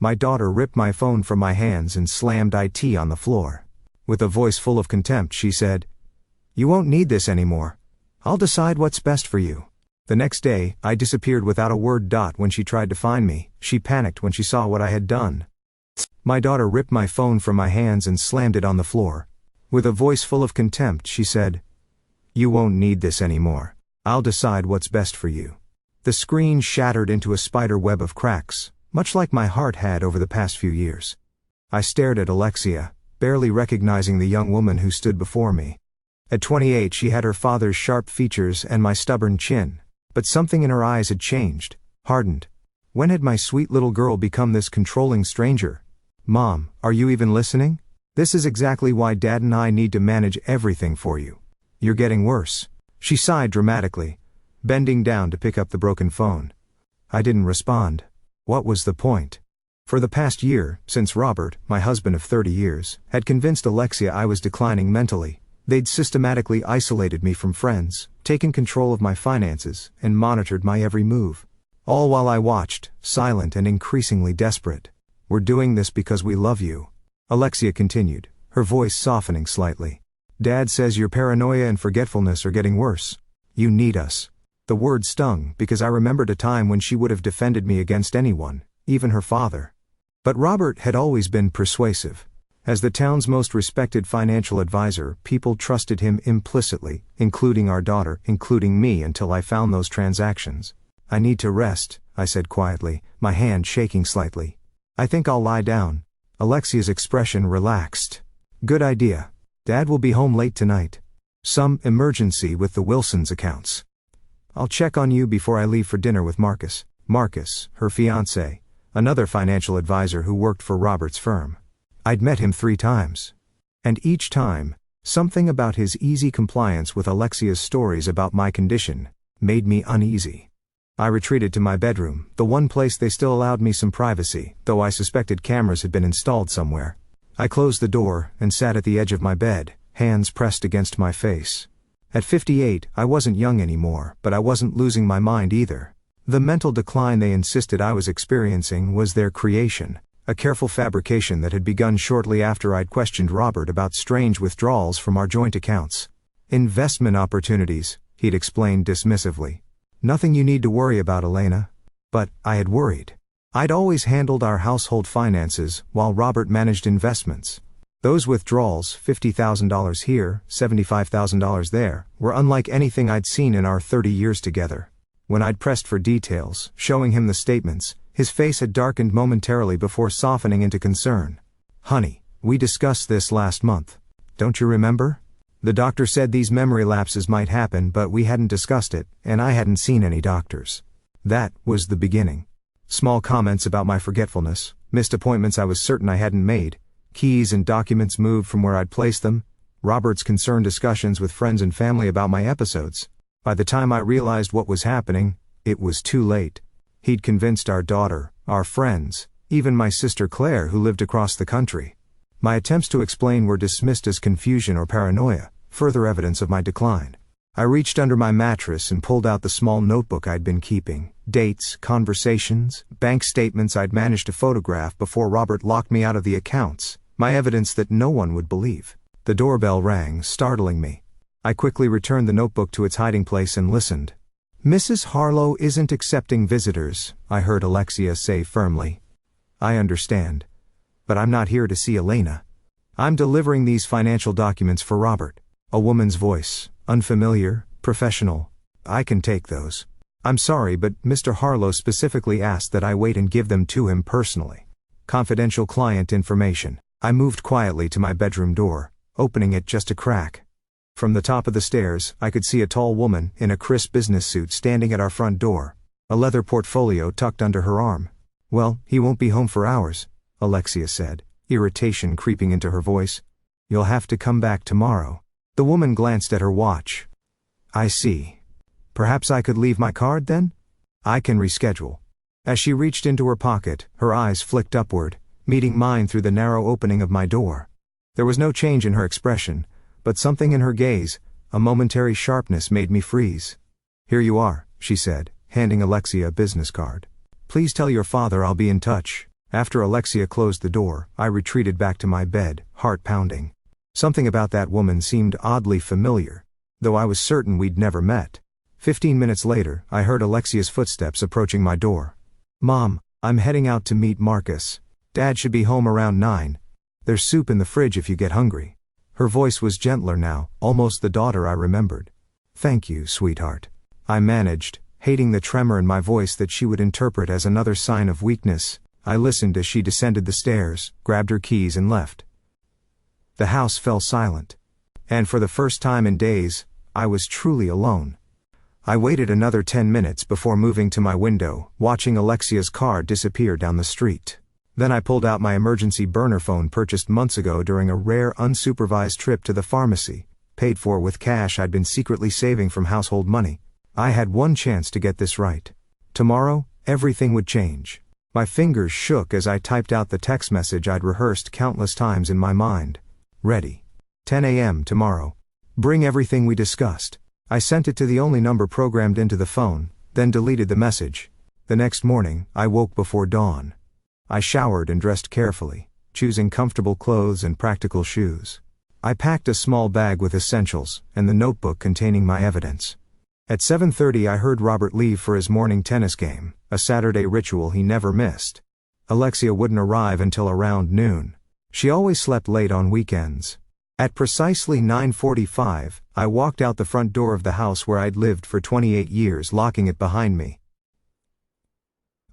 My daughter ripped my phone from my hands and slammed IT on the floor. With a voice full of contempt, she said, "You won't need this anymore. I'll decide what's best for you." The next day, I disappeared without a word. When she tried to find me, she panicked when she saw what I had done. My daughter ripped my phone from my hands and slammed it on the floor. With a voice full of contempt, she said, "You won't need this anymore. I'll decide what's best for you." The screen shattered into a spider web of cracks, much like my heart had over the past few years. I stared at Alexia, barely recognizing the young woman who stood before me. At 28, she had her father's sharp features and my stubborn chin, but something in her eyes had changed, hardened. When had my sweet little girl become this controlling stranger? "Mom, are you even listening? This is exactly why Dad and I need to manage everything for you. You're getting worse." She sighed dramatically, bending down to pick up the broken phone. I didn't respond. What was the point? For the past year, since Robert, my husband of 30 years, had convinced Alexia I was declining mentally, they'd systematically isolated me from friends, taken control of my finances, and monitored my every move. All while I watched, silent and increasingly desperate. "We're doing this because we love you," Alexia continued, her voice softening slightly. "Dad says your paranoia and forgetfulness are getting worse. You need us." The word stung because I remembered a time when she would have defended me against anyone, even her father. But Robert had always been persuasive. As the town's most respected financial advisor, people trusted him implicitly, including our daughter, including me, until I found those transactions. "I need to rest," I said quietly, my hand shaking slightly. "I think I'll lie down." Alexia's expression relaxed. "Good idea. Dad will be home late tonight. Some emergency with the Wilsons' accounts. I'll check on you before I leave for dinner with Marcus." Marcus, her fiancé, another financial advisor who worked for Robert's firm. I'd met him 3 times. And each time, something about his easy compliance with Alexia's stories about my condition made me uneasy. I retreated to my bedroom, the one place they still allowed me some privacy, though I suspected cameras had been installed somewhere. I closed the door and sat at the edge of my bed, hands pressed against my face. At 58, I wasn't young anymore, but I wasn't losing my mind either. The mental decline they insisted I was experiencing was their creation, a careful fabrication that had begun shortly after I'd questioned Robert about strange withdrawals from our joint accounts. "Investment opportunities," he'd explained dismissively. "Nothing you need to worry about, Elena." But I had worried. I'd always handled our household finances, while Robert managed investments. Those withdrawals, $50,000 here, $75,000 there, were unlike anything I'd seen in our 30 years together. When I'd pressed for details, showing him the statements, his face had darkened momentarily before softening into concern. "Honey, we discussed this last month. Don't you remember? The doctor said these memory lapses might happen, but we hadn't discussed it, and I hadn't seen any doctors." That was the beginning. Small comments about my forgetfulness, missed appointments I was certain I hadn't made, keys and documents moved from where I'd placed them, Robert's concerned discussions with friends and family about my episodes. By the time I realized what was happening, it was too late. He'd convinced our daughter, our friends, even my sister Claire, who lived across the country. My attempts to explain were dismissed as confusion or paranoia, further evidence of my decline. I reached under my mattress and pulled out the small notebook I'd been keeping. Dates, conversations, bank statements I'd managed to photograph before Robert locked me out of the accounts, my evidence that no one would believe. The doorbell rang, startling me. I quickly returned the notebook to its hiding place and listened. "Mrs. Harlow isn't accepting visitors," I heard Alexia say firmly. "I understand. But I'm not here to see Elena. I'm delivering these financial documents for Robert." A woman's voice, unfamiliar, professional. "I can take those. I'm sorry, but Mr. Harlow specifically asked that I wait and give them to him personally. Confidential client information." I moved quietly to my bedroom door, opening it just a crack. From the top of the stairs, I could see a tall woman in a crisp business suit standing at our front door, a leather portfolio tucked under her arm. "Well, he won't be home for hours," Alexia said, irritation creeping into her voice. "You'll have to come back tomorrow." The woman glanced at her watch. "I see. Perhaps I could leave my card then? I can reschedule." As she reached into her pocket, her eyes flicked upward, meeting mine through the narrow opening of my door. There was no change in her expression, but something in her gaze, a momentary sharpness, made me freeze. "Here you are," she said, handing Alexia a business card. "Please tell your father I'll be in touch." After Alexia closed the door, I retreated back to my bed, heart pounding. Something about that woman seemed oddly familiar, though I was certain we'd never met. 15 minutes later, I heard Alexia's footsteps approaching my door. "Mom, I'm heading out to meet Marcus. Dad should be home around 9. There's soup in the fridge if you get hungry." Her voice was gentler now, almost the daughter I remembered. "Thank you, sweetheart," I managed, hating the tremor in my voice that she would interpret as another sign of weakness. I listened as she descended the stairs, grabbed her keys and left. The house fell silent. And for the first time in days, I was truly alone. I waited another 10 minutes before moving to my window, watching Alexia's car disappear down the street. Then I pulled out my emergency burner phone purchased months ago during a rare unsupervised trip to the pharmacy, paid for with cash I'd been secretly saving from household money. I had one chance to get this right. Tomorrow, everything would change. My fingers shook as I typed out the text message I'd rehearsed countless times in my mind. Ready. 10 a.m. tomorrow. Bring everything we discussed. I sent it to the only number programmed into the phone, then deleted the message. The next morning, I woke before dawn. I showered and dressed carefully, choosing comfortable clothes and practical shoes. I packed a small bag with essentials, and the notebook containing my evidence. At 7:30 I heard Robert leave for his morning tennis game, a Saturday ritual he never missed. Alexia wouldn't arrive until around noon. She always slept late on weekends. At precisely 9:45, I walked out the front door of the house where I'd lived for 28 years, locking it behind me.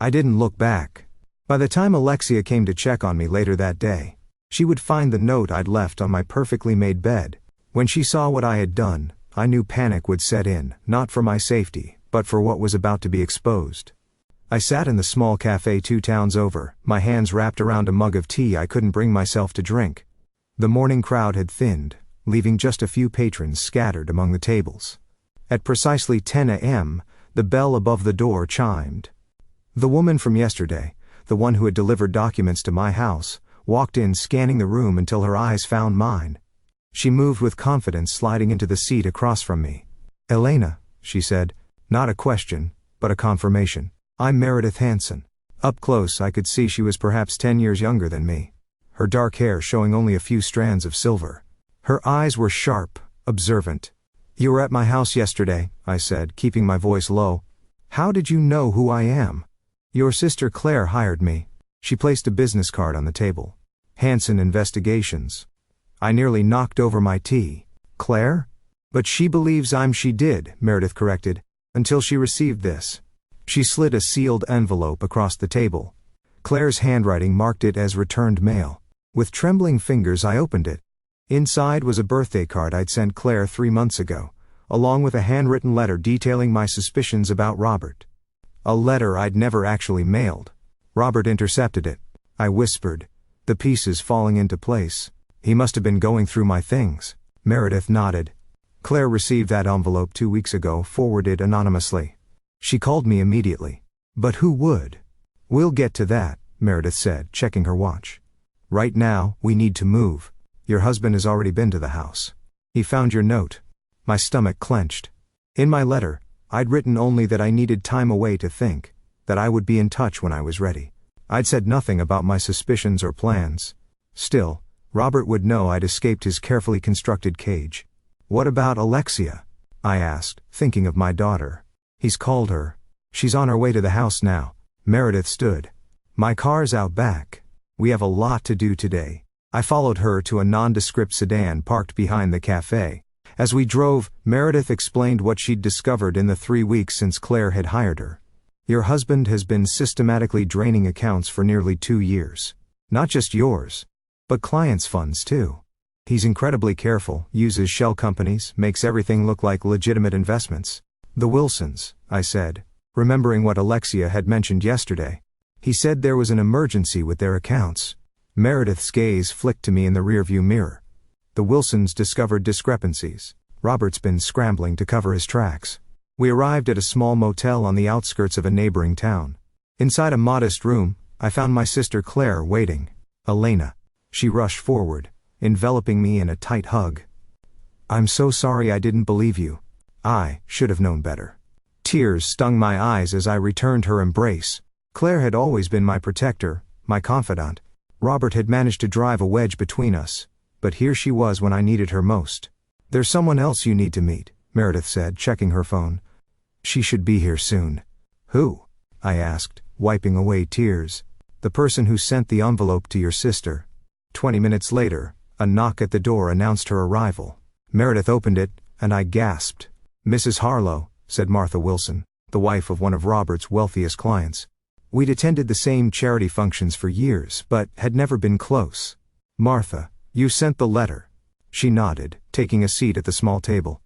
I didn't look back. By the time Alexia came to check on me later that day, she would find the note I'd left on my perfectly made bed. When she saw what I had done, I knew panic would set in, not for my safety, but for what was about to be exposed. I sat in the small cafe 2 towns over, my hands wrapped around a mug of tea I couldn't bring myself to drink. The morning crowd had thinned, leaving just a few patrons scattered among the tables. At precisely 10 a.m., the bell above the door chimed. The woman from yesterday, the one who had delivered documents to my house, walked in, scanning the room until her eyes found mine. She moved with confidence, sliding into the seat across from me. "Elena," she said, not a question, but a confirmation. "I'm Meredith Hanson." Up close I could see she was perhaps 10 years younger than me, her dark hair showing only a few strands of silver. Her eyes were sharp, observant. "You were at my house yesterday," I said, keeping my voice low. "How did you know who I am?" "Your sister Claire hired me." She placed a business card on the table. "Hanson Investigations." I nearly knocked over my tea. "Claire?" "But she believes she did," Meredith corrected, "until she received this." She slid a sealed envelope across the table. Claire's handwriting marked it as returned mail. With trembling fingers I opened it. Inside was a birthday card I'd sent Claire 3 months ago, along with a handwritten letter detailing my suspicions about Robert. A letter I'd never actually mailed. "Robert intercepted it," I whispered, the pieces falling into place. "He must have been going through my things." Meredith nodded. "Claire received that envelope 2 weeks ago, forwarded anonymously. She called me immediately." "But who would?" "We'll get to that," Meredith said, checking her watch. "Right now, we need to move. Your husband has already been to the house. He found your note." My stomach clenched. In my letter, I'd written only that I needed time away to think, that I would be in touch when I was ready. I'd said nothing about my suspicions or plans. Still, Robert would know I'd escaped his carefully constructed cage. "What about Alexia?" I asked, thinking of my daughter. "He's called her. She's on her way to the house now." Meredith stood. "My car's out back. We have a lot to do today." I followed her to a nondescript sedan parked behind the cafe. As we drove, Meredith explained what she'd discovered in the 3 weeks since Claire had hired her. "Your husband has been systematically draining accounts for nearly 2 years. Not just yours, but clients' funds too. He's incredibly careful, uses shell companies, makes everything look like legitimate investments." "The Wilsons," I said, remembering what Alexia had mentioned yesterday. "He said there was an emergency with their accounts." Meredith's gaze flicked to me in the rearview mirror. "The Wilsons discovered discrepancies. Robert's been scrambling to cover his tracks." We arrived at a small motel on the outskirts of a neighboring town. Inside a modest room, I found my sister Claire waiting. "Elena." She rushed forward, enveloping me in a tight hug. "I'm so sorry I didn't believe you. I should have known better." Tears stung my eyes as I returned her embrace. Claire had always been my protector, my confidant. Robert had managed to drive a wedge between us, but here she was when I needed her most. "There's someone else you need to meet," Meredith said, checking her phone. "She should be here soon." "Who?" I asked, wiping away tears. "The person who sent the envelope to your sister." 20 minutes later, a knock at the door announced her arrival. Meredith opened it, and I gasped. "Mrs. Harlow," said Martha Wilson, the wife of one of Robert's wealthiest clients. We'd attended the same charity functions for years, but had never been close. "Martha, you sent the letter." She nodded, taking a seat at the small table.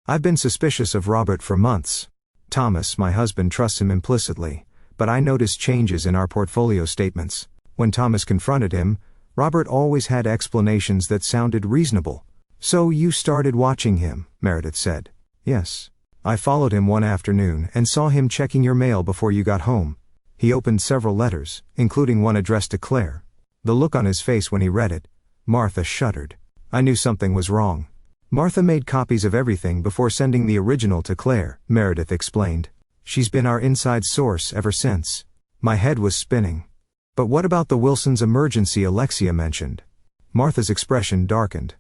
"I've been suspicious of Robert for months. Thomas, my husband, trusts him implicitly, but I noticed changes in our portfolio statements. When Thomas confronted him, Robert always had explanations that sounded reasonable." "So you started watching him," Meredith said. "Yes. I followed him one afternoon and saw him checking your mail before you got home. He opened several letters, including one addressed to Claire. The look on his face when he read it." Martha shuddered. I knew something was wrong. "Martha made copies of everything before sending the original to Claire," Meredith explained. "She's been our inside source ever since." My head was spinning. "But what about the Wilson's emergency Alexia mentioned?" Martha's expression darkened.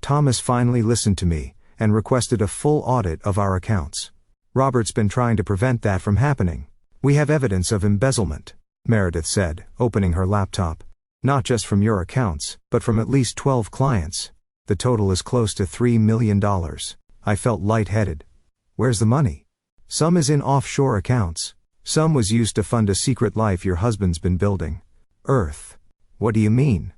"Thomas finally listened to me and requested a full audit of our accounts. Robert's been trying to prevent that from happening. We have evidence of embezzlement," Meredith said, opening her laptop. "Not just from your accounts, but from at least 12 clients. The total is close to $3 million. I felt lightheaded. "Where's the money?" "Some is in offshore accounts. Some was used to fund a secret life your husband's been building." "Earth. What do you mean?"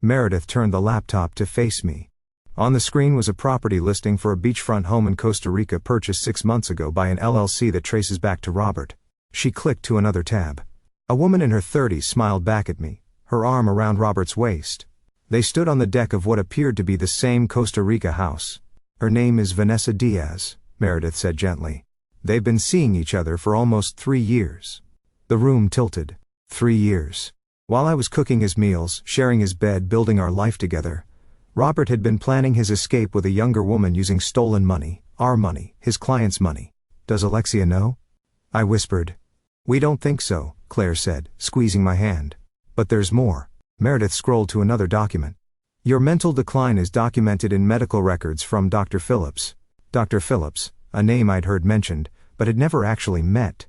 Meredith turned the laptop to face me. On the screen was a property listing for a beachfront home in Costa Rica purchased 6 months ago by an LLC that traces back to Robert. She clicked to another tab. A woman in her 30s smiled back at me, her arm around Robert's waist. They stood on the deck of what appeared to be the same Costa Rica house. "Her name is Vanessa Diaz," Meredith said gently. "They've been seeing each other for almost 3 years." The room tilted. 3 years. While I was cooking his meals, sharing his bed, building our life together, Robert had been planning his escape with a younger woman using stolen money, our money, his client's money. "Does Alexia know?" I whispered. "We don't think so," Claire said, squeezing my hand. "But there's more." Meredith scrolled to another document. "Your mental decline is documented in medical records from Dr. Phillips." Dr. Phillips, a name I'd heard mentioned, but had never actually met.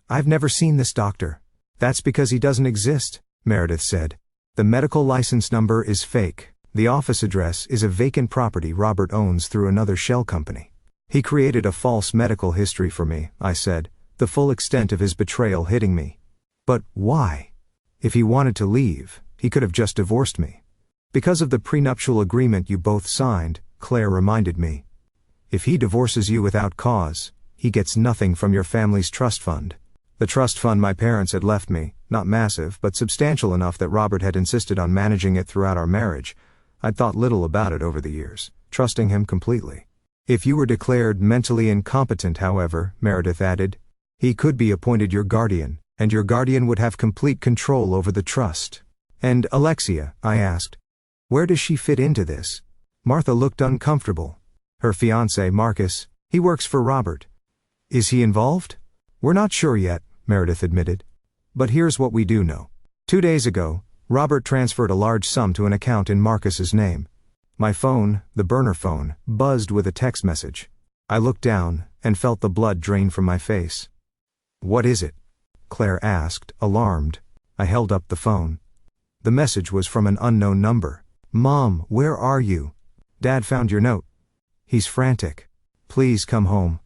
"I've never seen this doctor." "That's because he doesn't exist," Meredith said. "The medical license number is fake. The office address is a vacant property Robert owns through another shell company. He created a false medical history for me," I said, the full extent of his betrayal hitting me. "But why? If he wanted to leave, he could have just divorced me." "Because of the prenuptial agreement you both signed," Claire reminded me. "If he divorces you without cause, he gets nothing from your family's trust fund." The trust fund my parents had left me, not massive but substantial enough that Robert had insisted on managing it throughout our marriage. I'd thought little about it over the years, trusting him completely. "If you were declared mentally incompetent, however," Meredith added, "he could be appointed your guardian, and your guardian would have complete control over the trust." "And Alexia?" I asked. "Where does she fit into this?" Martha looked uncomfortable. "Her fiancé, Marcus, he works for Robert." "Is he involved?" "We're not sure yet," Meredith admitted. "But here's what we do know. 2 days ago, Robert transferred a large sum to an account in Marcus's name. My phone, the burner phone, buzzed with a text message. I looked down and felt the blood drain from my face. "What is it?" Claire asked, alarmed. I held up the phone. The message was from an unknown number. "Mom, where are you? Dad found your note. He's frantic. Please come home.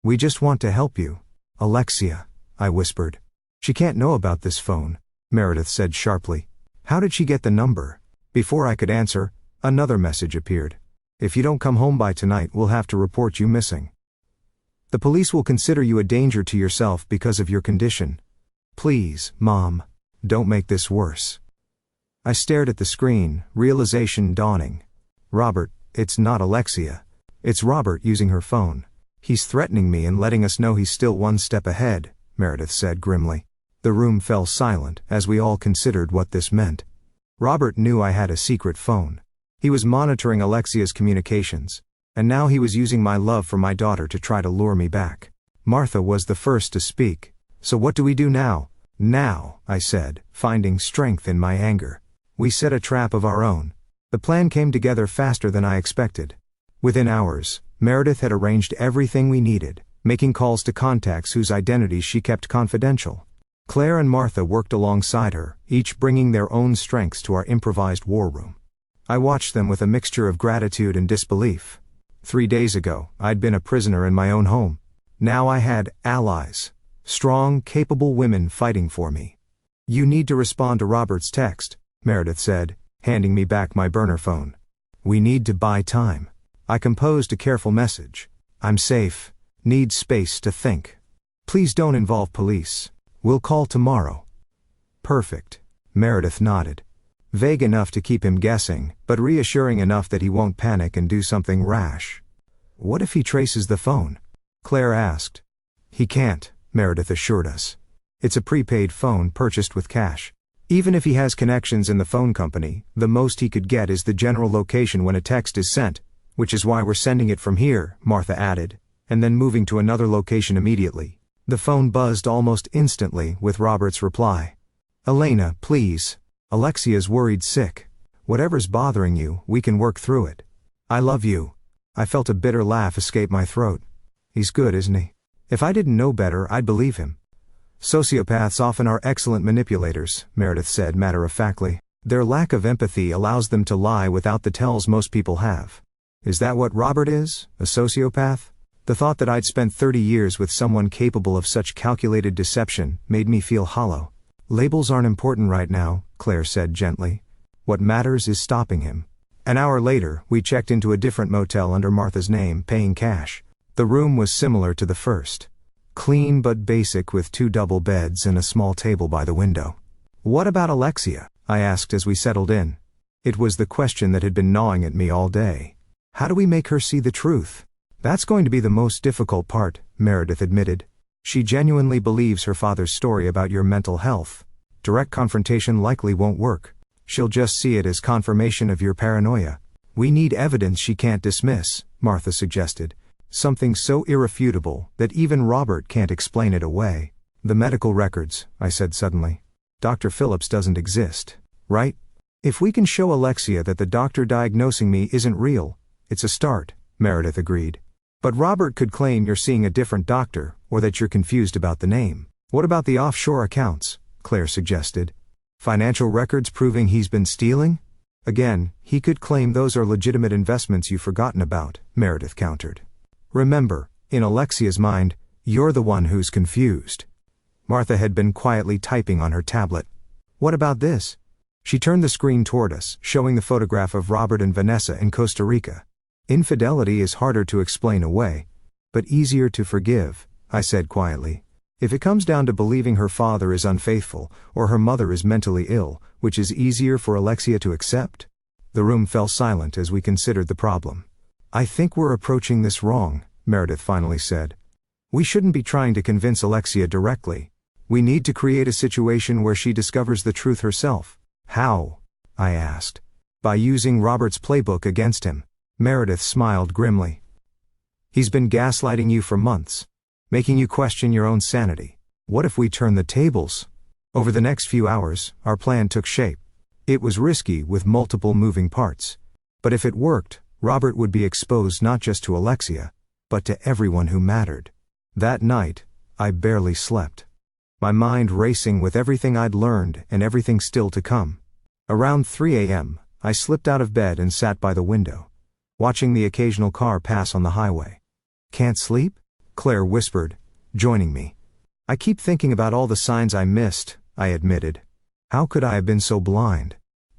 We just want to help you. Alexia," I whispered. "She can't know about this phone," Meredith said sharply. "How did she get the number?" Before I could answer, another message appeared. "If you don't come home by tonight, we'll have to report you missing. The police will consider you a danger to yourself because of your condition. Please, Mom, don't make this worse." I stared at the screen, realization dawning. "Robert, it's not Alexia. It's Robert using her phone. He's threatening me and letting us know he's still one step ahead," Meredith said grimly. The room fell silent as we all considered what this meant. Robert knew I had a secret phone. He was monitoring Alexia's communications, and now he was using my love for my daughter to try to lure me back. Martha was the first to speak. "So what do we do now?" Now, I said, finding strength in my anger. We set a trap of our own. The plan came together faster than I expected. Within hours, Meredith had arranged everything we needed, making calls to contacts whose identities she kept confidential. Claire and Martha worked alongside her, each bringing their own strengths to our improvised war room. I watched them with a mixture of gratitude and disbelief. 3 days ago, I'd been a prisoner in my own home. Now I had allies. Strong, capable women fighting for me. "You need to respond to Robert's text," Meredith said, handing me back my burner phone. "We need to buy time." I composed a careful message. "I'm safe. Need space to think. Please don't involve police. We'll call tomorrow." "Perfect." Meredith nodded. Vague enough to keep him guessing, but reassuring enough that he won't panic and do something rash. "What if he traces the phone?" Claire asked. "He can't," Meredith assured us. "It's a prepaid phone purchased with cash. Even if he has connections in the phone company, the most he could get is the general location when a text is sent, which is why we're sending it from here," Martha added, and then moving to another location immediately. The phone buzzed almost instantly with Robert's reply. "Elena, please. Alexia's worried sick. Whatever's bothering you, we can work through it. I love you." I felt a bitter laugh escape my throat. He's good, isn't he? If I didn't know better, I'd believe him. "Sociopaths often are excellent manipulators," Meredith said matter-of-factly. "Their lack of empathy allows them to lie without the tells most people have." "Is that what Robert is, a sociopath?" The thought that I'd spent 30 years with someone capable of such calculated deception made me feel hollow. "Labels aren't important right now," Claire said gently. "What matters is stopping him." An hour later, we checked into a different motel under Martha's name, paying cash. The room was similar to the first. Clean but basic, with 2 double beds and a small table by the window. "What about Alexia?" I asked as we settled in. It was the question that had been gnawing at me all day. "How do we make her see the truth?" "That's going to be the most difficult part," Meredith admitted. "She genuinely believes her father's story about your mental health. Direct confrontation likely won't work. She'll just see it as confirmation of your paranoia." "We need evidence she can't dismiss," Martha suggested. "Something so irrefutable that even Robert can't explain it away." "The medical records," I said suddenly. "Dr. Phillips doesn't exist, right? If we can show Alexia that the doctor diagnosing me isn't real, it's a start," Meredith agreed. "But Robert could claim you're seeing a different doctor, or that you're confused about the name." "What about the offshore accounts?" Claire suggested. "Financial records proving he's been stealing?" "Again, he could claim those are legitimate investments you've forgotten about," Meredith countered. "Remember, in Alexia's mind, you're the one who's confused." Martha had been quietly typing on her tablet. "What about this?" She turned the screen toward us, showing the photograph of Robert and Vanessa in Costa Rica. "Infidelity is harder to explain away, but easier to forgive," I said quietly. "If it comes down to believing her father is unfaithful, or her mother is mentally ill, which is easier for Alexia to accept?" The room fell silent as we considered the problem. "I think we're approaching this wrong," Meredith finally said. "We shouldn't be trying to convince Alexia directly. We need to create a situation where she discovers the truth herself." "How?" I asked. "By using Robert's playbook against him." Meredith smiled grimly. "He's been gaslighting you for months, making you question your own sanity. What if we turn the tables?" Over the next few hours, our plan took shape. It was risky with multiple moving parts. But if it worked, Robert would be exposed not just to Alexia, but to everyone who mattered. That night, I barely slept. My mind racing with everything I'd learned and everything still to come. Around 3 a.m., I slipped out of bed and sat by the window, watching the occasional car pass on the highway. "Can't sleep?" Claire whispered, joining me. "I keep thinking about all the signs I missed," I admitted. "How could I have been so blind?"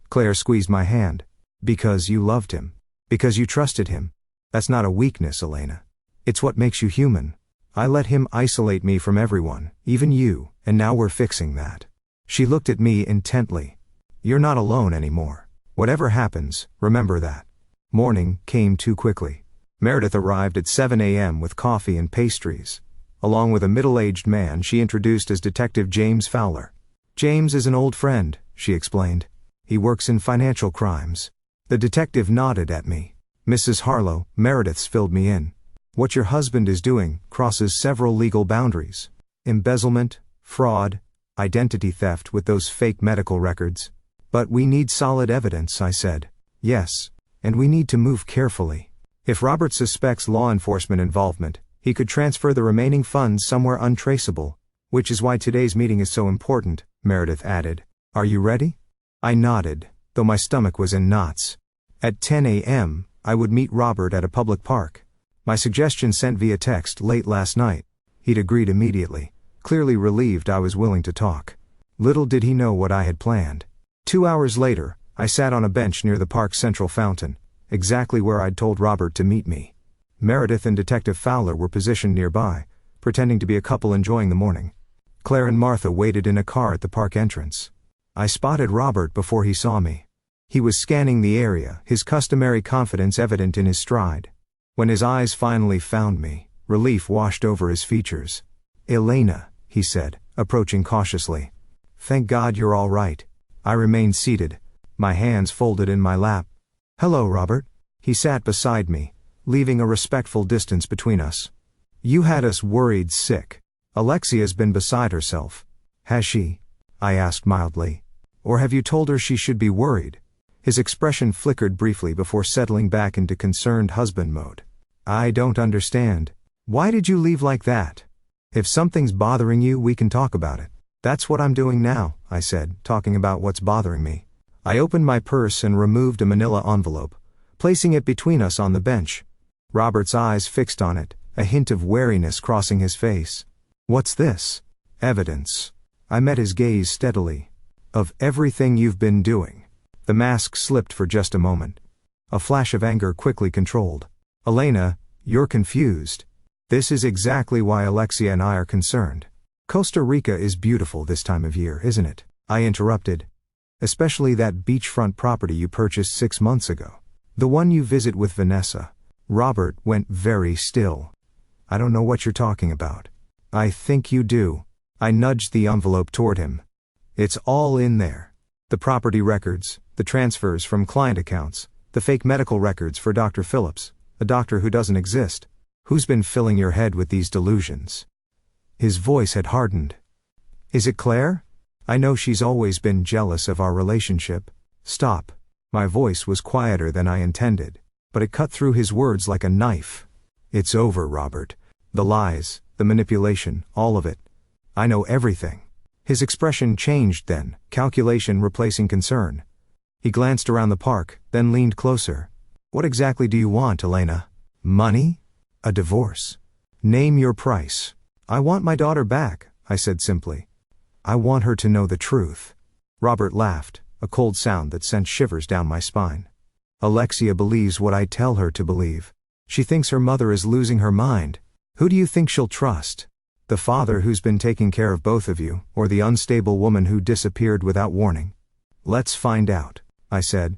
Claire squeezed my hand. "Because you loved him. Because you trusted him. That's not a weakness, Elena. It's what makes you human. I let him isolate me from everyone, even you, and now we're fixing that." She looked at me intently. "You're not alone anymore. Whatever happens, remember that." Morning came too quickly. Meredith arrived at 7 a.m. with coffee and pastries. Along with a middle-aged man she introduced as Detective James Fowler. "James is an old friend," she explained. "He works in financial crimes." The detective nodded at me. "Mrs. Harlow," Meredith's filled me in. "What your husband is doing crosses several legal boundaries. Embezzlement, fraud." Identity theft with those fake medical records. But we need solid evidence, I said. Yes. And we need to move carefully. If Robert suspects law enforcement involvement, he could transfer the remaining funds somewhere untraceable. Which is why today's meeting is so important, Meredith added. Are you ready? I nodded, though my stomach was in knots. At 10 a.m., I would meet Robert at a public park. My suggestion sent via text late last night. He'd agreed immediately, clearly relieved I was willing to talk. Little did he know what I had planned. 2 hours later, I sat on a bench near the park's central fountain, exactly where I'd told Robert to meet me. Meredith and Detective Fowler were positioned nearby, pretending to be a couple enjoying the morning. Claire and Martha waited in a car at the park entrance. I spotted Robert before he saw me. He was scanning the area, his customary confidence evident in his stride. When his eyes finally found me, relief washed over his features. Elena, he said, approaching cautiously. Thank God you're all right. I remained seated, my hands folded in my lap. Hello, Robert. He sat beside me, leaving a respectful distance between us. You had us worried sick. Alexia's been beside herself. Has she? I asked mildly. Or have you told her she should be worried? His expression flickered briefly before settling back into concerned husband mode. I don't understand. Why did you leave like that? If something's bothering you, we can talk about it. That's what I'm doing now, I said, talking about what's bothering me. I opened my purse and removed a manila envelope, placing it between us on the bench. Robert's eyes fixed on it, a hint of wariness crossing his face. What's this? Evidence. I met his gaze steadily. Of everything you've been doing. The mask slipped for just a moment. A flash of anger quickly controlled. Elena, you're confused. This is exactly why Alexia and I are concerned. Costa Rica is beautiful this time of year, isn't it? I interrupted. Especially that beachfront property you purchased 6 months ago. The one you visit with Vanessa. Robert went very still. I don't know what you're talking about. I think you do. I nudged the envelope toward him. It's all in there. The property records, the transfers from client accounts, the fake medical records for Dr. Phillips, a doctor who doesn't exist. Who's been filling your head with these delusions? His voice had hardened. Is it Claire? I know she's always been jealous of our relationship. Stop. My voice was quieter than I intended, but it cut through his words like a knife. It's over, Robert. The lies, the manipulation, all of it. I know everything. His expression changed then, calculation replacing concern. He glanced around the park, then leaned closer. What exactly do you want, Elena? Money? A divorce? Name your price. I want my daughter back, I said simply. I want her to know the truth. Robert laughed, a cold sound that sent shivers down my spine. Alexia believes what I tell her to believe. She thinks her mother is losing her mind. Who do you think she'll trust? The father who's been taking care of both of you, or the unstable woman who disappeared without warning? Let's find out, I said,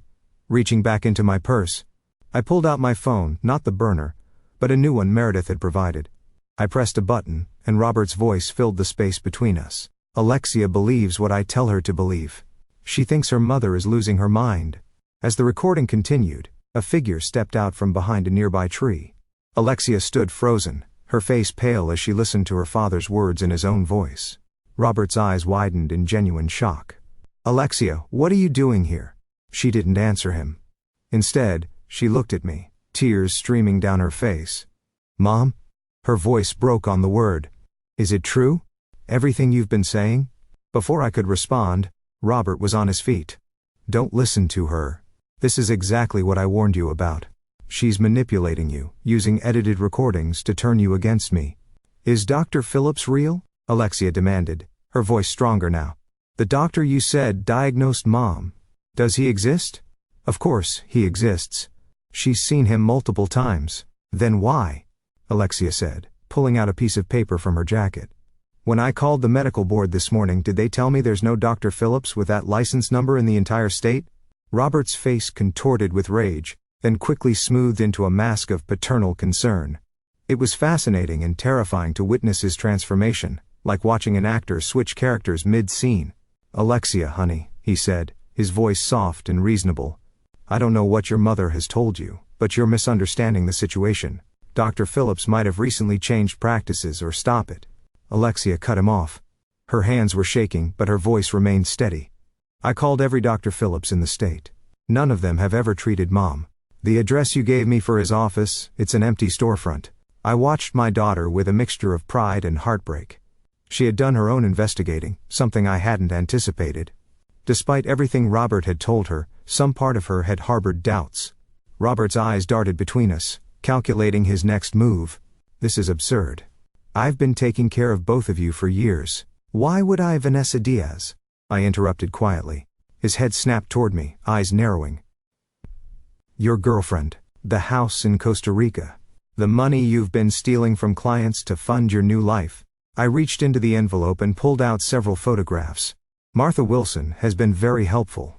reaching back into my purse. I pulled out my phone, not the burner, but a new one Meredith had provided. I pressed a button, and Robert's voice filled the space between us. Alexia believes what I tell her to believe. She thinks her mother is losing her mind. As the recording continued, a figure stepped out from behind a nearby tree. Alexia stood frozen, her face pale as she listened to her father's words in his own voice. Robert's eyes widened in genuine shock. Alexia, what are you doing here? She didn't answer him. Instead, she looked at me, tears streaming down her face. Mom? Her voice broke on the word. Is it true? Everything you've been saying? Before I could respond, Robert was on his feet. Don't listen to her. This is exactly what I warned you about. She's manipulating you, using edited recordings to turn you against me. Is Dr. Phillips real? Alexia demanded, her voice stronger now. The doctor you said diagnosed Mom. Does he exist? Of course, he exists. She's seen him multiple times. Then why? Alexia said, pulling out a piece of paper from her jacket. When I called the medical board this morning, did they tell me there's no Dr. Phillips with that license number in the entire state? Robert's face contorted with rage, then quickly smoothed into a mask of paternal concern. It was fascinating and terrifying to witness his transformation, like watching an actor switch characters mid-scene. Alexia, honey, he said, his voice soft and reasonable. I don't know what your mother has told you, but you're misunderstanding the situation. Dr. Phillips might have recently changed practices or stop it. Alexia cut him off. Her hands were shaking, but her voice remained steady. I called every Dr. Phillips in the state. None of them have ever treated Mom. The address you gave me for his office, it's an empty storefront. I watched my daughter with a mixture of pride and heartbreak. She had done her own investigating, something I hadn't anticipated. Despite everything Robert had told her, some part of her had harbored doubts. Robert's eyes darted between us, calculating his next move. This is absurd. I've been taking care of both of you for years. Why would I, Vanessa Diaz? I interrupted quietly. His head snapped toward me, eyes narrowing. Your girlfriend. The house in Costa Rica. The money you've been stealing from clients to fund your new life. I reached into the envelope and pulled out several photographs. Martha Wilson has been very helpful.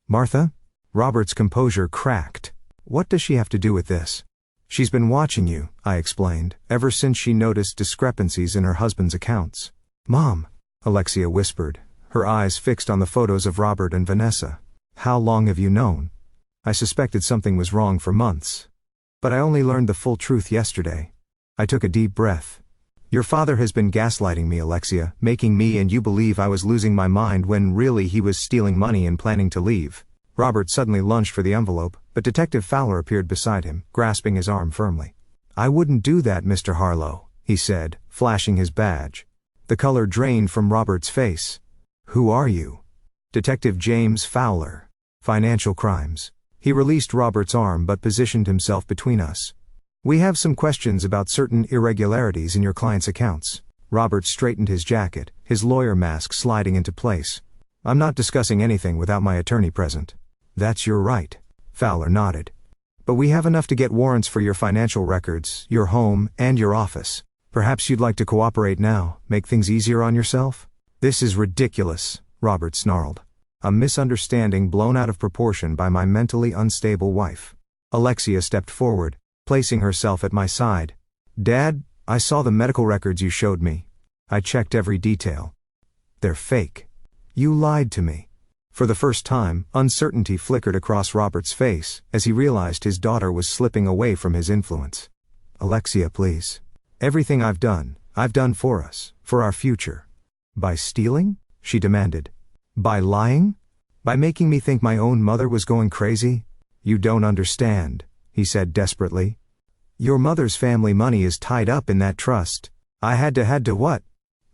Martha? Robert's composure cracked. What does she have to do with this? She's been watching you, I explained, ever since she noticed discrepancies in her husband's accounts. Mom, Alexia whispered, her eyes fixed on the photos of Robert and Vanessa. How long have you known? I suspected something was wrong for months. But I only learned the full truth yesterday. I took a deep breath. Your father has been gaslighting me, Alexia, making me and you believe I was losing my mind when really he was stealing money and planning to leave. Robert suddenly lunged for the envelope, but Detective Fowler appeared beside him, grasping his arm firmly. I wouldn't do that, Mr. Harlow, he said, flashing his badge. The color drained from Robert's face. Who are you? Detective James Fowler. Financial crimes. He released Robert's arm but positioned himself between us. We have some questions about certain irregularities in your client's accounts. Robert straightened his jacket, his lawyer mask sliding into place. I'm not discussing anything without my attorney present. That's your right. Fowler nodded. But we have enough to get warrants for your financial records, your home, and your office. Perhaps you'd like to cooperate now, make things easier on yourself? This is ridiculous, Robert snarled. A misunderstanding blown out of proportion by my mentally unstable wife. Alexia stepped forward, placing herself at my side. Dad, I saw the medical records you showed me. I checked every detail. They're fake. You lied to me. For the first time, uncertainty flickered across Robert's face as he realized his daughter was slipping away from his influence. Alexia, please. Everything I've done for us, for our future. By stealing? She demanded. By lying? By making me think my own mother was going crazy? You don't understand, he said desperately. Your mother's family money is tied up in that trust. I had to what?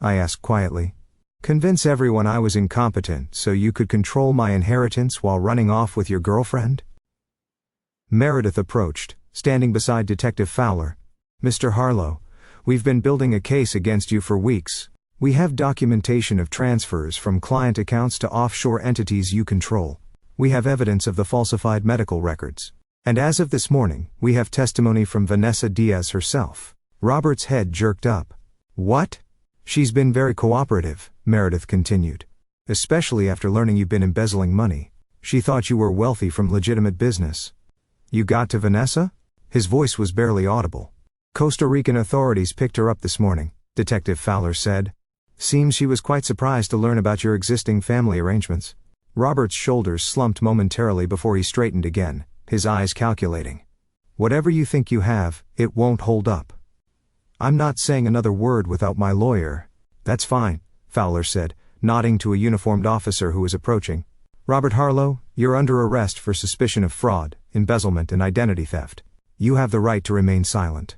I asked quietly. Convince everyone I was incompetent so you could control my inheritance while running off with your girlfriend? Meredith approached, standing beside Detective Fowler. Mr. Harlow, we've been building a case against you for weeks. We have documentation of transfers from client accounts to offshore entities you control. We have evidence of the falsified medical records. And as of this morning, we have testimony from Vanessa Diaz herself. Robert's head jerked up. What? She's been very cooperative, Meredith continued. Especially after learning you've been embezzling money. She thought you were wealthy from legitimate business. You got to Vanessa? His voice was barely audible. Costa Rican authorities picked her up this morning, Detective Fowler said. Seems she was quite surprised to learn about your existing family arrangements. Robert's shoulders slumped momentarily before he straightened again, his eyes calculating. Whatever you think you have, it won't hold up. I'm not saying another word without my lawyer. That's fine, Fowler said, nodding to a uniformed officer who was approaching. Robert Harlow, you're under arrest for suspicion of fraud, embezzlement and identity theft. You have the right to remain silent.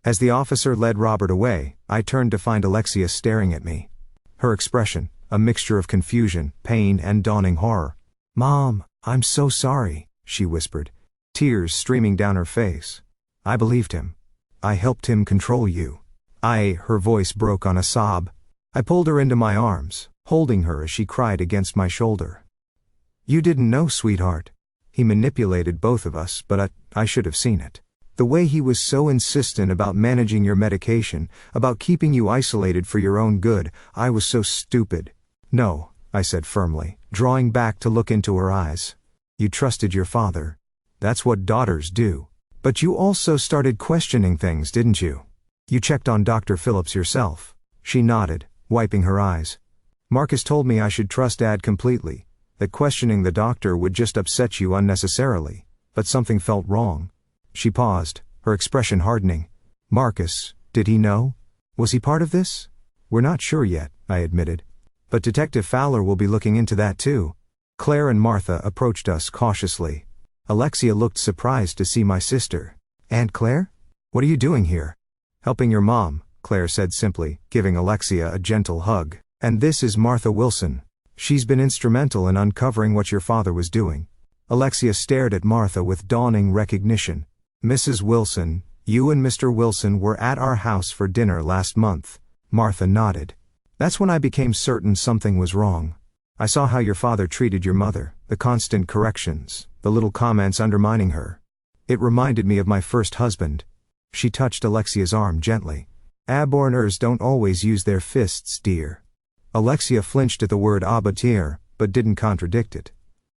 As the officer led Robert away, I turned to find Alexia staring at me. Her expression, a mixture of confusion, pain and dawning horror. Mom, I'm so sorry, she whispered, tears streaming down her face. I believed him. I helped him control you. Her voice broke on a sob. I pulled her into my arms, holding her as she cried against my shoulder. You didn't know, sweetheart. He manipulated both of us, but I should have seen it. The way he was so insistent about managing your medication, about keeping you isolated for your own good, I was so stupid. No, I said firmly, drawing back to look into her eyes. You trusted your father. That's what daughters do. But you also started questioning things, didn't you? You checked on Dr. Phillips yourself. She nodded, wiping her eyes. Marcus told me I should trust Dad completely, that questioning the doctor would just upset you unnecessarily, but something felt wrong. She paused, her expression hardening. Marcus, did he know? Was he part of this? We're not sure yet, I admitted. But Detective Fowler will be looking into that too. Claire and Martha approached us cautiously. Alexia looked surprised to see my sister. Aunt Claire? What are you doing here? Helping your mom, Claire said simply, giving Alexia a gentle hug. And this is Martha Wilson. She's been instrumental in uncovering what your father was doing. Alexia stared at Martha with dawning recognition. Mrs. Wilson, you and Mr. Wilson were at our house for dinner last month. Martha nodded. That's when I became certain something was wrong. I saw how your father treated your mother, the constant corrections, the little comments undermining her. It reminded me of my first husband. She touched Alexia's arm gently. Aborners don't always use their fists, dear. Alexia flinched at the word abattir, but didn't contradict it.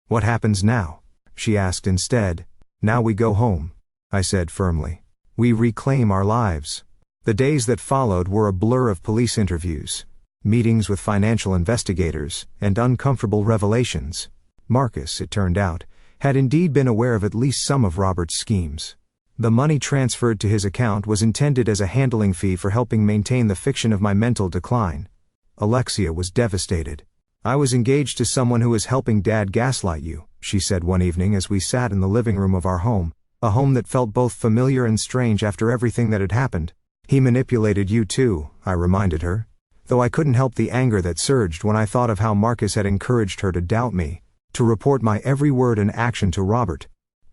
What happens now? She asked instead. Now we go home, I said firmly. We reclaim our lives. The days that followed were a blur of police interviews, meetings with financial investigators, and uncomfortable revelations. Marcus, it turned out, had indeed been aware of at least some of Robert's schemes. The money transferred to his account was intended as a handling fee for helping maintain the fiction of my mental decline. Alexia was devastated. I was engaged to someone who was helping Dad gaslight you, she said one evening as we sat in the living room of our home, a home that felt both familiar and strange after everything that had happened. He manipulated you too, I reminded her, though I couldn't help the anger that surged when I thought of how Marcus had encouraged her to doubt me, to report my every word and action to Robert.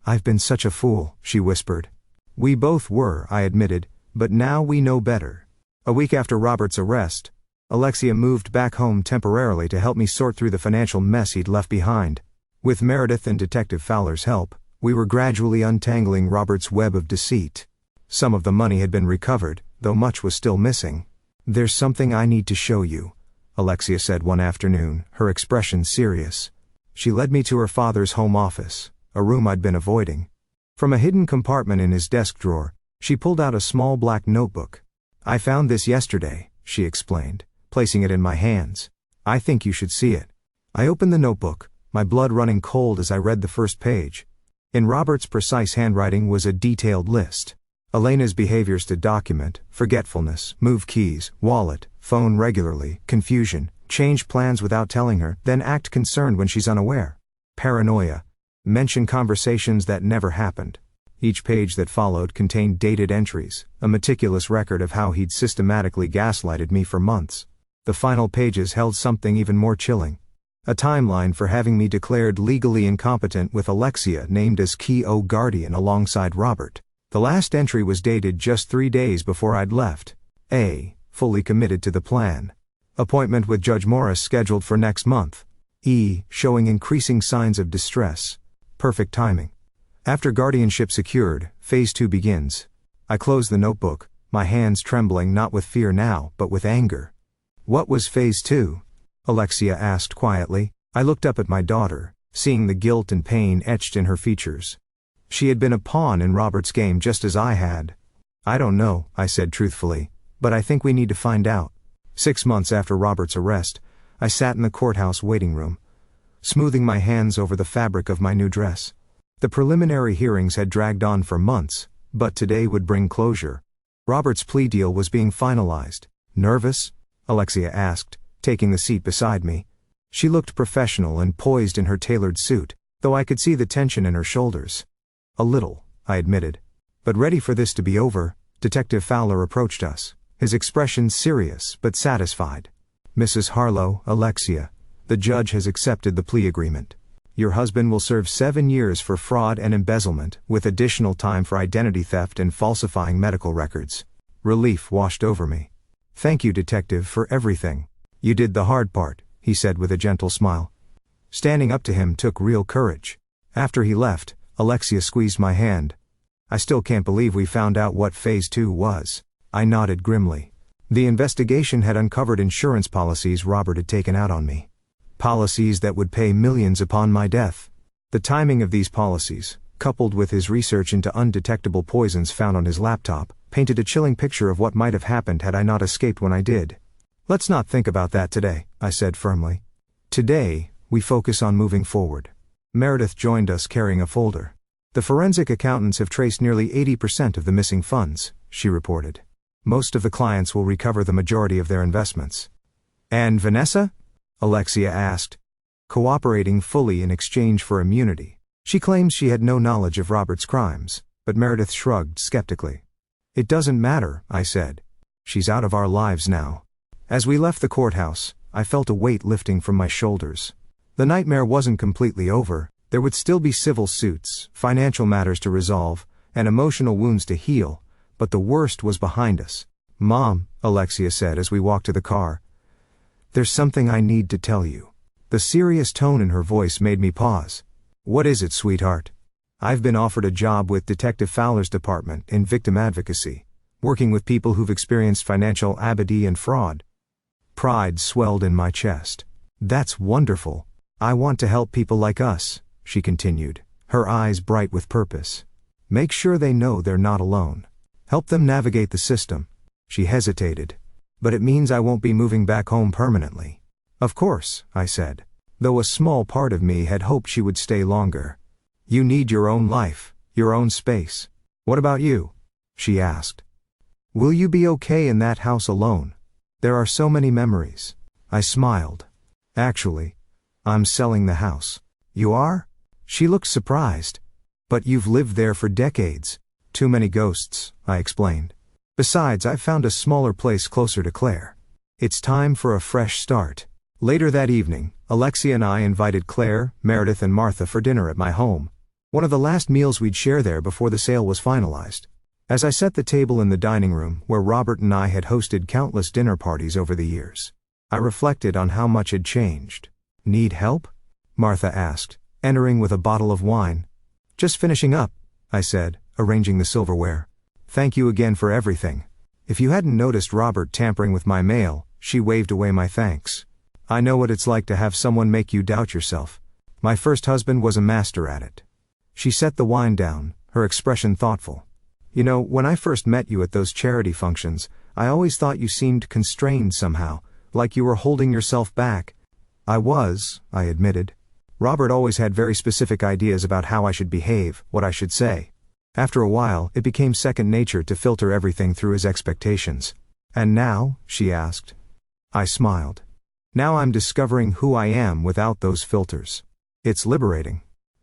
I've been such a fool, she whispered. We both were, I admitted, but now we know better. A week after Robert's arrest, Alexia moved back home temporarily to help me sort through the financial mess he'd left behind. With Meredith and Detective Fowler's help, we were gradually untangling Robert's web of deceit. Some of the money had been recovered, though much was still missing. There's something I need to show you, Alexia said one afternoon, her expression serious. She led me to her father's home office, a room I'd been avoiding. From a hidden compartment in his desk drawer, she pulled out a small black notebook. I found this yesterday, she explained, placing it in my hands. I think you should see it. I opened the notebook, my blood running cold as I read the first page. In Robert's precise handwriting was a detailed list. Elena's behaviors to document, forgetfulness, move keys, wallet, phone regularly, confusion, change plans without telling her, then act concerned when she's unaware. Paranoia. Mention conversations that never happened. Each page that followed contained dated entries, a meticulous record of how he'd systematically gaslighted me for months. The final pages held something even more chilling. A timeline for having me declared legally incompetent with Alexia named as Key-O guardian alongside Robert. The last entry was dated just 3 days before I'd left. A. Fully committed to the plan. Appointment with Judge Morris scheduled for next month. E. Showing increasing signs of distress. Perfect timing. After guardianship secured, Phase 2 begins. I closed the notebook, my hands trembling not with fear now, but with anger. What was Phase 2? Alexia asked quietly. I looked up at my daughter, seeing the guilt and pain etched in her features. She had been a pawn in Robert's game just as I had. I don't know, I said truthfully, but I think we need to find out. 6 months after Robert's arrest, I sat in the courthouse waiting room, smoothing my hands over the fabric of my new dress. The preliminary hearings had dragged on for months, but today would bring closure. Robert's plea deal was being finalized. Nervous? Alexia asked, taking the seat beside me. She looked professional and poised in her tailored suit, though I could see the tension in her shoulders. A little, I admitted. But ready for this to be over, Detective Fowler approached us, his expression serious but satisfied. Mrs. Harlow, Alexia, the judge has accepted the plea agreement. Your husband will serve 7 years for fraud and embezzlement, with additional time for identity theft and falsifying medical records. Relief washed over me. Thank you, Detective, for everything. You did the hard part, he said with a gentle smile. Standing up to him took real courage. After he left, Alexia squeezed my hand. I still can't believe we found out what Phase 2 was. I nodded grimly. The investigation had uncovered insurance policies Robert had taken out on me. Policies that would pay millions upon my death. The timing of these policies, coupled with his research into undetectable poisons found on his laptop, painted a chilling picture of what might have happened had I not escaped when I did. Let's not think about that today, I said firmly. Today, we focus on moving forward. Meredith joined us carrying a folder. The forensic accountants have traced nearly 80% of the missing funds, she reported. Most of the clients will recover the majority of their investments. And Vanessa? Alexia asked, cooperating fully in exchange for immunity. She claims she had no knowledge of Robert's crimes, but Meredith shrugged skeptically. It doesn't matter, I said. She's out of our lives now. As we left the courthouse, I felt a weight lifting from my shoulders. The nightmare wasn't completely over. There would still be civil suits, financial matters to resolve, and emotional wounds to heal, but the worst was behind us. Mom, Alexia said as we walked to the car. There's something I need to tell you. The serious tone in her voice made me pause. What is it, sweetheart? I've been offered a job with Detective Fowler's department in victim advocacy, working with people who've experienced financial abuse and fraud. Pride swelled in my chest. That's wonderful. I want to help people like us, she continued, her eyes bright with purpose. Make sure they know they're not alone. Help them navigate the system. She hesitated. But it means I won't be moving back home permanently. Of course, I said, though a small part of me had hoped she would stay longer. You need your own life, your own space. What about you? She asked. Will you be okay in that house alone? There are so many memories. I smiled. Actually, I'm selling the house. You are? She looked surprised. But you've lived there for decades. Too many ghosts, I explained. Besides, I've found a smaller place closer to Claire. It's time for a fresh start. Later that evening, Alexia and I invited Claire, Meredith and Martha for dinner at my home. One of the last meals we'd share there before the sale was finalized. As I set the table in the dining room where Robert and I had hosted countless dinner parties over the years, I reflected on how much had changed. Need help? Martha asked, entering with a bottle of wine. Just finishing up, I said, arranging the silverware. Thank you again for everything. If you hadn't noticed Robert tampering with my mail, she waved away my thanks. I know what it's like to have someone make you doubt yourself. My first husband was a master at it. She set the wine down, her expression thoughtful. You know, when I first met you at those charity functions, I always thought you seemed constrained somehow, like you were holding yourself back. I was, I admitted. Robert always had very specific ideas about how I should behave, what I should say. After a while, it became second nature to filter everything through his expectations. And now? She asked. I smiled. Now I'm discovering who I am without those filters. It's liberating.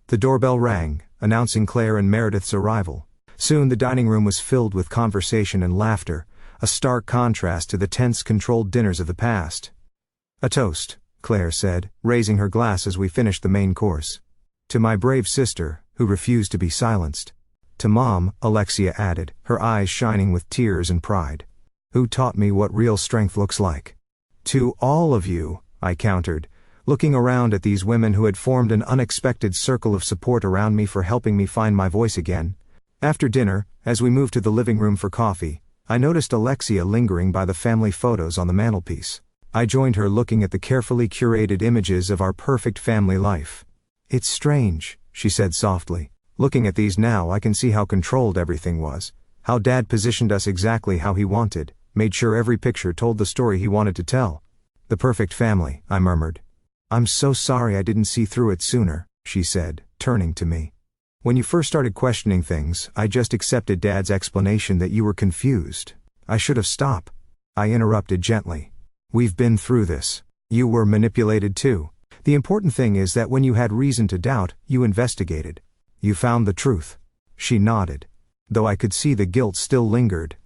The doorbell rang, announcing Claire and Meredith's arrival. Soon the dining room was filled with conversation and laughter, a stark contrast to the tense, controlled dinners of the past. A toast, Claire said, raising her glass as we finished the main course. To my brave sister, who refused to be silenced. To Mom, Alexia added, her eyes shining with tears and pride. Who taught me what real strength looks like. To all of you, I countered, looking around at these women who had formed an unexpected circle of support around me for helping me find my voice again. After dinner, as we moved to the living room for coffee, I noticed Alexia lingering by the family photos on the mantelpiece. I joined her looking at the carefully curated images of our perfect family life. It's strange, she said softly. Looking at these now, I can see how controlled everything was, how Dad positioned us exactly how he wanted, made sure every picture told the story he wanted to tell. The perfect family, I murmured. I'm so sorry I didn't see through it sooner, she said, turning to me. When you first started questioning things, I just accepted Dad's explanation that you were confused. I should have stopped. I interrupted gently. We've been through this. You were manipulated too. The important thing is that when you had reason to doubt, you investigated. You found the truth. She nodded. Though I could see the guilt still lingered.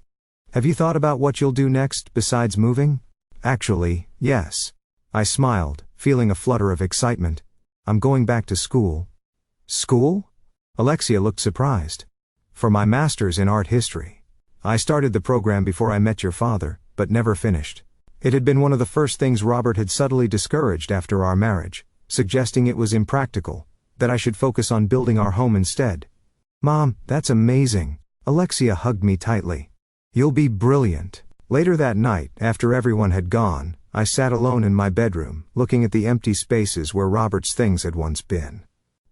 Have you thought about what you'll do next, besides moving? Actually, yes. I smiled, feeling a flutter of excitement. I'm going back to school. School? Alexia looked surprised. For my master's in art history. I started the program before I met your father, but never finished. It had been one of the first things Robert had subtly discouraged after our marriage, suggesting it was impractical, that I should focus on building our home instead. Mom, that's amazing. Alexia hugged me tightly. You'll be brilliant. Later that night, after everyone had gone, I sat alone in my bedroom, looking at the empty spaces where Robert's things had once been.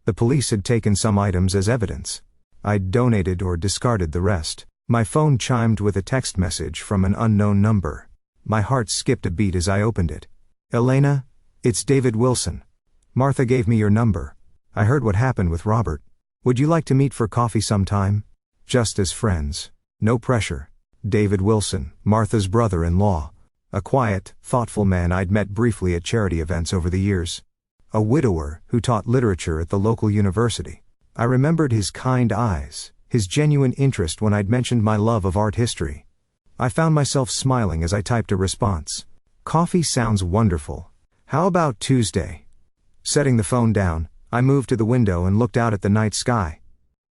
The police had taken some items as evidence. I'd donated or discarded the rest. My phone chimed with a text message from an unknown number. My heart skipped a beat as I opened it. Elena, it's David Wilson. Martha gave me your number. I heard what happened with Robert. Would you like to meet for coffee sometime? Just as friends. No pressure. David Wilson, Martha's brother-in-law. a quiet, thoughtful man I'd met briefly at charity events over the years. A widower who taught literature at the local university. I remembered his kind eyes, his genuine interest when I'd mentioned my love of art history. I found myself smiling as I typed a response. Coffee sounds wonderful. How about Tuesday? Setting the phone down, I moved to the window and looked out at the night sky.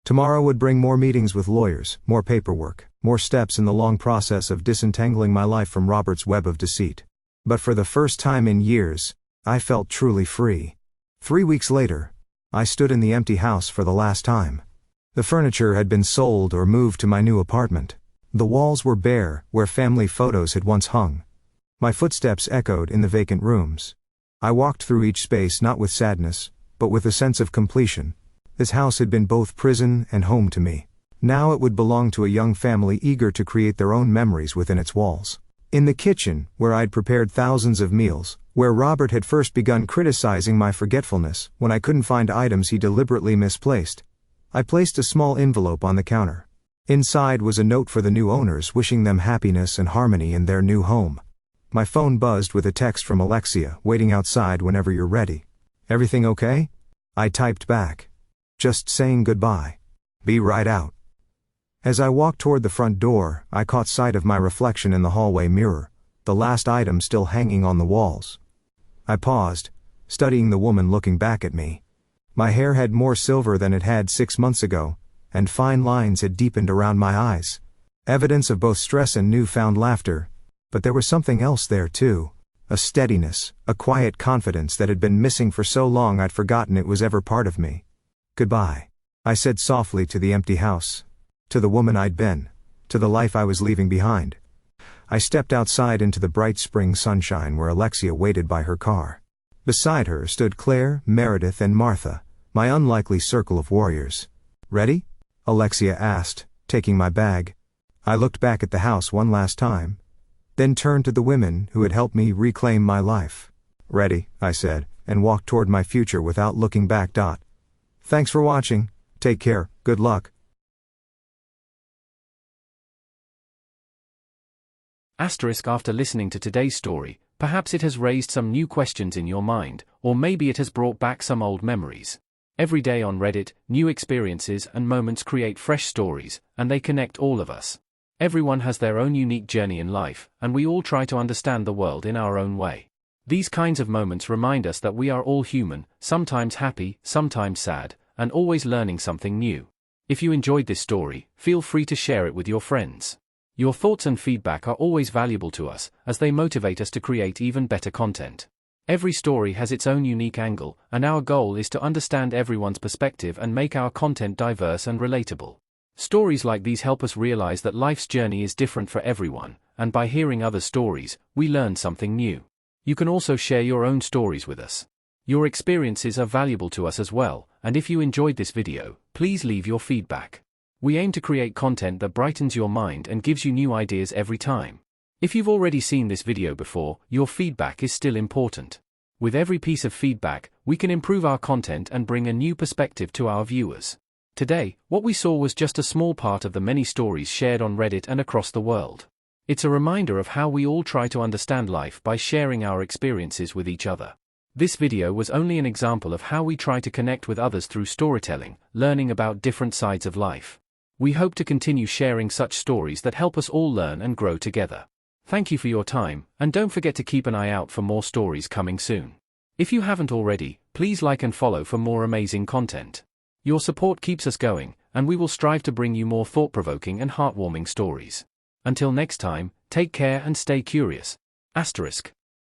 Tomorrow would bring more meetings with lawyers, more paperwork, more steps in the long process of disentangling my life from Robert's web of deceit. But for the first time in years, I felt truly free. 3 weeks later, I stood in the empty house for the last time. The furniture had been sold or moved to my new apartment. The walls were bare, where family photos had once hung. My footsteps echoed in the vacant rooms. I walked through each space not with sadness, but with a sense of completion. This house had been both prison and home to me. Now it would belong to a young family eager to create their own memories within its walls. In the kitchen, where I'd prepared thousands of meals, where Robert had first begun criticizing my forgetfulness when I couldn't find items he deliberately misplaced, I placed a small envelope on the counter. Inside was a note for the new owners wishing them happiness and harmony in their new home. My phone buzzed with a text from Alexia, waiting outside whenever you're ready. Everything okay? I typed back. Just saying goodbye. Be right out. As I walked toward the front door, I caught sight of my reflection in the hallway mirror, the last item still hanging on the walls. I paused, studying the woman looking back at me. My hair had more silver than it had 6 months ago, and fine lines had deepened around my eyes. Evidence of both stress and newfound laughter, but there was something else there too. A steadiness, a quiet confidence that had been missing for so long I'd forgotten it was ever part of me. Goodbye, I said softly to the empty house. To the woman I'd been. To the life I was leaving behind. I stepped outside into the bright spring sunshine where Alexia waited by her car. Beside her stood Claire, Meredith, and Martha, my unlikely circle of warriors. Ready? Alexia asked, taking my bag. I looked back at the house one last time, then turned to the women who had helped me reclaim my life. Ready, I said, and walked toward my future without looking back. Thanks for watching. Take care, good luck. After listening to today's story, perhaps it has raised some new questions in your mind, or maybe it has brought back some old memories. Every day on Reddit, new experiences and moments create fresh stories, and they connect all of us. Everyone has their own unique journey in life, and we all try to understand the world in our own way. These kinds of moments remind us that we are all human, sometimes happy, sometimes sad, and always learning something new. If you enjoyed this story, feel free to share it with your friends. Your thoughts and feedback are always valuable to us, as they motivate us to create even better content. Every story has its own unique angle, and our goal is to understand everyone's perspective and make our content diverse and relatable. Stories like these help us realize that life's journey is different for everyone, and by hearing other stories, we learn something new. You can also share your own stories with us. Your experiences are valuable to us as well, and if you enjoyed this video, please leave your feedback. We aim to create content that brightens your mind and gives you new ideas every time. If you've already seen this video before, your feedback is still important. With every piece of feedback, we can improve our content and bring a new perspective to our viewers. Today, what we saw was just a small part of the many stories shared on Reddit and across the world. It's a reminder of how we all try to understand life by sharing our experiences with each other. This video was only an example of how we try to connect with others through storytelling, learning about different sides of life. We hope to continue sharing such stories that help us all learn and grow together. Thank you for your time, and don't forget to keep an eye out for more stories coming soon. If you haven't already, please like and follow for more amazing content. Your support keeps us going, and we will strive to bring you more thought-provoking and heartwarming stories. Until next time, take care and stay curious. *.